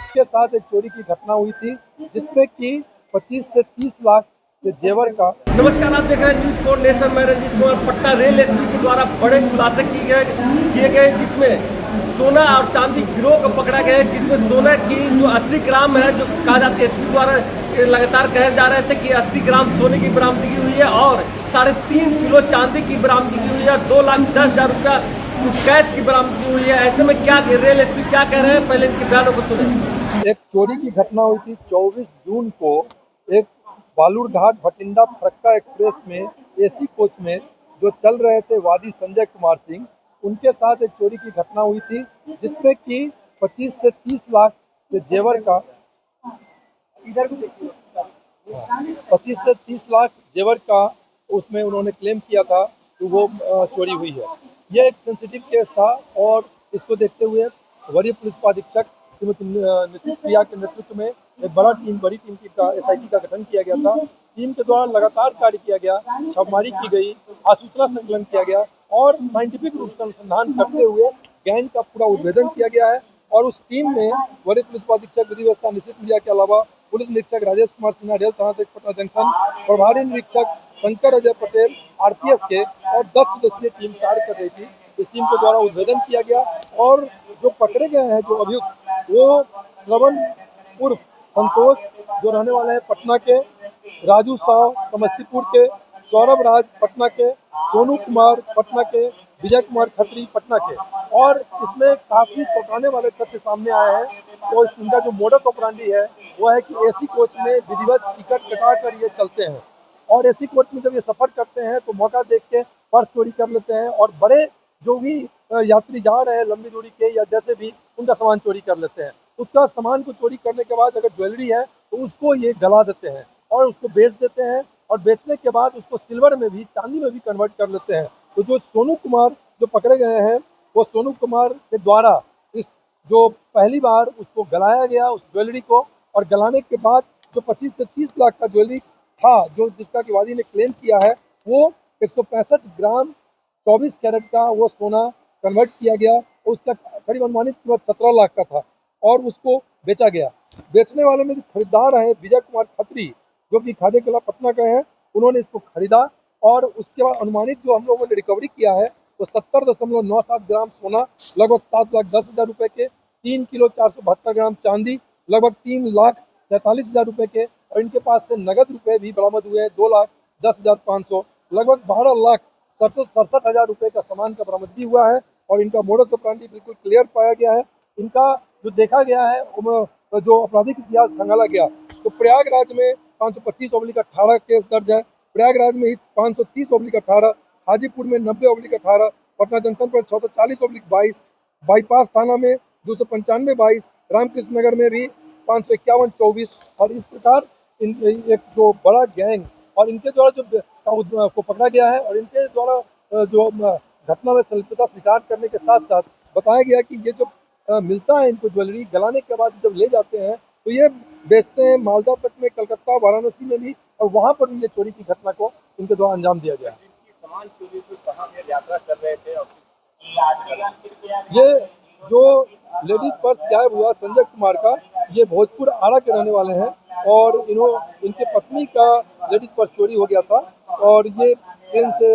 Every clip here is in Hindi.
के साथ एक चोरी की घटना हुई थी, जिसमें कि 25 से 30 लाख के जेवर का। नमस्कार, आप देख रहे हैं न्यूज 4 नेशन। मैं रंजीत कुमार। पटना रेल एसपी के द्वारा बड़े खुलासे किए गए, जिसमें सोना और चांदी गिरोह को पकड़ा गया है, जिसमें सोना की जो 80 ग्राम है, जो कहा जाता है एसपी द्वारा लगातार कहे जा रहे थे कि 80 ग्राम सोने की बरामदगी हुई है और 3.5 किलो चांदी की बरामदगी हुई है, 2,10,000 रुपया कैश की बरामदगी हुई है। ऐसे में क्या रेल एसपी क्या कह रहे हैं, पहले इनके बयानों को सुने। एक चोरी की घटना हुई थी 24 जून को। एक बालूरघाट भटिंडा फरक्का एक्सप्रेस में एसी कोच में जो चल रहे थे वादी संजय कुमार सिंह, उनके साथ एक चोरी की घटना हुई थी, जिसमें कि 25 से 30 लाख के जेवर का, इधर भी देखिए, 25 से 30 लाख जेवर का उसमें उन्होंने क्लेम किया था कि वो चोरी हुई है। यह एक सेंसिटिव केस था और इसको देखते हुए वरीय पुलिस अधीक्षक श्रीमती निशित प्रिया के नेतृत्व में एक बड़ी टीम की एसआईटी का गठन किया गया था। टीम के द्वारा लगातार कार्य किया गया, छापेमारी की गई, आसूचना संकलन किया गया और साइंटिफिक रूप से अनुसंधान करते हुए गैंग का पूरा उद्भेदन किया गया है। और उस टीम में वरीय पुलिस अधीक्षक विधि व्यवस्था निशित प्रिया के अलावा पुलिस निरीक्षक राजेश कुमार सिन्हा रेल थाना पटना जंक्शन, प्रभारी निरीक्षक शंकर अजय पटेल आरपीएफ के और 10 सदस्यीय टीम कार्य कर रही थी। इस टीम के द्वारा उद्भेदन किया गया और जो पकड़े गए हैं जो अभियुक्त, वो श्रवण उर्फ संतोष जो रहने वाले हैं पटना के, राजू साव समस्तीपुर के, सौरभ राज पटना के, सोनू कुमार पटना के, विजय कुमार खत्री पटना के। और इसमें काफी चौंकाने वाले तथ्य सामने आए हैं। तो इनका जो मोडस ऑपरेंडी है वो है कि एसी कोच में विधिवत टिकट कटा कर ये चलते हैं और एसी कोच में जब ये सफर करते हैं तो मौका देख के पर्स चोरी कर लेते हैं और बड़े जो भी यात्री जा रहे हैं लंबी दूरी के या जैसे भी, उनका सामान चोरी कर लेते हैं। उसका सामान को चोरी करने के बाद अगर ज्वेलरी है तो उसको ये गला देते हैं और उसको बेच देते हैं और बेचने के बाद उसको सिल्वर में भी, चांदी में भी कन्वर्ट कर लेते हैं। तो जो सोनू कुमार जो पकड़े गए हैं, वो सोनू कुमार के द्वारा इस जो पहली बार उसको गलाया गया उस ज्वेलरी को, और गलाने के बाद जो 25 से 30 लाख का ज्वेलरी था, जो जिसका कि वादी ने क्लेम किया है, वो 165 ग्राम 24 कैरेट का वो सोना कन्वर्ट किया गया और उसका करीब अनुमानित कीमत 17 लाख का था और उसको बेचा गया। बेचने वाले में जो खरीदार है विजय कुमार खत्री, जो कि खादे कला पटना के हैं, उन्होंने इसको खरीदा और उसके बाद अनुमानित जो हम लोगों ने रिकवरी किया है वो 70.97 ग्राम सोना, लगभग 7,10,000 रुपए के, 3 किलो 472 ग्राम चांदी, लगभग 3,43,000 रुपए के, और इनके पास से नगद रुपए भी बरामद हुए हैं 2,10,500, लगभग 12,67,000 रुपए का सामान का बरामदगी हुआ है। और इनका मोडस ऑपरेंडी बिल्कुल क्लियर पाया गया है। इनका जो देखा गया है जो आपराधिक इतिहास खंगाला गया तो प्रयागराज में 525/18 केस दर्ज है, प्रयागराज में ही 530/18, हाजीपुर में 90/18, पटना जंक्शन पर 640/22, बाईपास थाना में 295/22, रामकृष्ण नगर में भी 551/24। और इस प्रकार एक जो बड़ा गैंग और इनके द्वारा जो को पकड़ा गया है और इनके द्वारा जो घटना में संलिप्तता स्वीकार करने के साथ साथ बताया गया कि ये जो मिलता है इनको ज्वेलरी गलाने के बाद जब ले जाते हैं तो ये बेचते हैं मालदा तक में, कलकत्ता, वाराणसी में भी, और वहाँ पर भी ये चोरी की घटना को इनके द्वारा अंजाम दिया गया। सामान चोरी से कहाँ यात्रा कर रहे थे और ये जो लेडीज पर्स गायब हुआ संजय कुमार का, ये भोजपुर आरा के रहने वाले हैं और इनके पत्नी का लेडीज पर्स चोरी हो गया था और ये ट्रेन से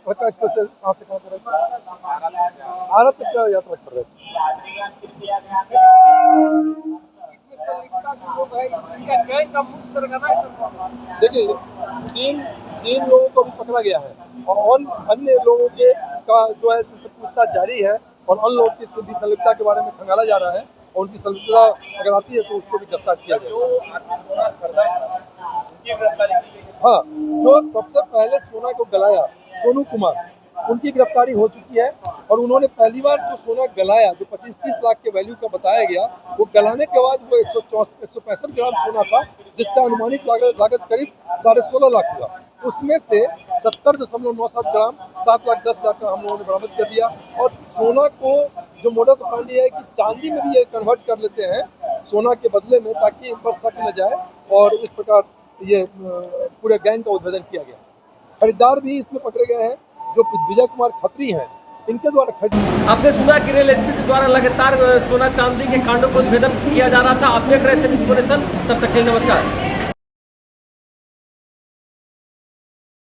फरक्का एक्सप्रेस से कहाँ से कहाँ कर रहे थे, आरा तक का यात्रा कर रहे थे। देखिए, तीन तीन लोगों को भी पकड़ा गया है और अन्य लोगों के का जो है पूछताछ जारी है और अन्य लोगों की भी संलिप्तता के बारे में खंगाला जा रहा है और उनकी संलिप्तता अगर आती है तो उसको भी गिरफ्तार किया जाएगा। हाँ, जो सबसे पहले सोना को गलाया सोनू कुमार, उनकी गिरफ्तारी हो चुकी है और उन्होंने पहली बार जो सोना गलाया जो 25-30 लाख के वैल्यू का बताया गया, वो गलाने के बाद वो 165 ग्राम सोना था, जिसका अनुमानित लागत करीब 16.5 लाख हुआ। उसमें से 70.97 ग्राम 7,10,000 का हम लोगों ने बरामद कर दिया। और सोना को जो मोडस ऑपरेंडी है कि चांदी में भी ये कन्वर्ट कर लेते हैं सोना के बदले में, ताकि इन पर शक न जाए, और इस प्रकार ये पूरे गैंग का उद्भेदन किया गया। खरीदार भी इसमें पकड़े गए हैं जो विजय कुमार खत्री हैं, इनके द्वारा खरीद। आपने सुना कि रेल एसपी के द्वारा लगातार सोना चांदी के कांडों को निवेदन किया जा रहा था। आप देख रहे थे न्यूज़ नेशन, तब तक के लिए नमस्कार।